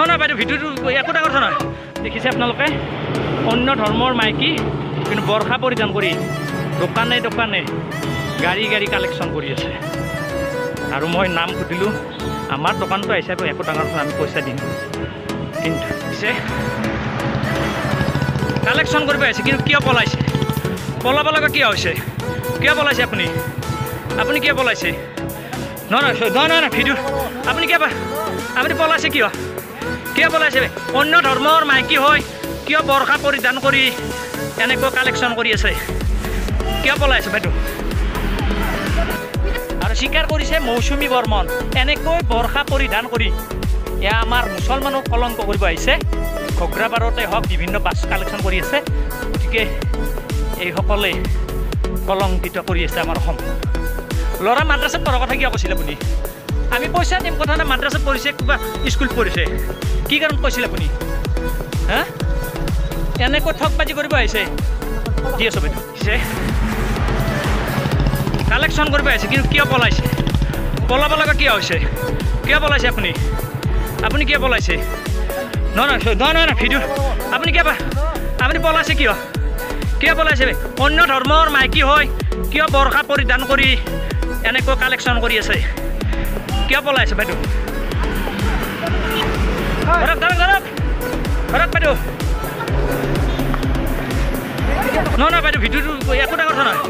নহয় নহয় বাইদেউ ভিডিঅ'টো একো ডাঙৰ কথা নহয় দেখিছে আপোনালোকে অন্য ধৰ্মৰ মাইকী কিন্তু বৰ্ষা পৰিধান কৰি দোকানে দোকানে গাড়ী গাড়ী কালেকশ্যন কৰি আছে আৰু মই নাম সুধিলোঁ আমাৰ দোকানটো আহিছে একো ডাঙৰ কথা আমি পইচা দিম কিন্তু পিছে কালেকশ্যন কৰিব আহিছে কিন্তু কিয় পলাইছে পলাব লগা কিয় হৈছে কিয় পলাইছে আপুনি আপুনি কিয় পলাইছে নহয় নহয় নহয় নহয় ভিডিঅ' আপুনি কিয় আপুনি পলাইছে কিয় কিয় পলাইছে অন্য ধৰ্মৰ মাইকী হয় কিয় বৰ্ষা পৰিধান কৰি এনেকৈ কালেকশ্যন কৰি আছে কিয় পলাইছে বাইদেউ আৰু স্বীকাৰ কৰিছে মৌচুমী বৰ্মন এনেকৈ বৰ্ষা পৰিধান কৰি এয়া আমাৰ মুছলমানক কলংক কৰিব আহিছে ঘগ্ৰাবাৰতে হওক বিভিন্ন বাছ কালেকশ্যন কৰি আছে গতিকে এইসকলে কলংকিত কৰি আছে আমাৰ অসম ল'ৰা মাদ্ৰাছাত পঢ়াৰ কথা কিয় কৈছিল আপুনি আমি পইচা দিম কথা নাই মাদ্ৰাছাত পঢ়িছে কিবা স্কুলত পঢ়িছে কি কাৰণত কৈছিল আপুনি হা এনেকৈ ঠগবাজি কৰিব আহিছে ঠিক আছে বাইদেউ পিছে কালেকশ্যন কৰিব আহিছে কিন্তু কিয় পলাইছে পলাব লগা কিয় হৈছে কিয় পলাইছে আপুনি আপুনি কিয় পলাইছে নহয় নহয় নহয় ভিডিঅ' আপুনি কিয় আপুনি পলাইছে কিয় কিয় পলাইছে অন্য ধৰ্মৰ মাইকী হয় কিয় বৰ্ষা পৰিধান কৰি এনেকৈ কালেকশ্যন কৰি আছে কিয় পলাইছে বাইদেউ ধৰক ধৰক ধৰক ধৰক বাইদেউ নহয় নহয় বাইদেউ ভিডিঅ'টো একো ডাঙৰ কথা নহয়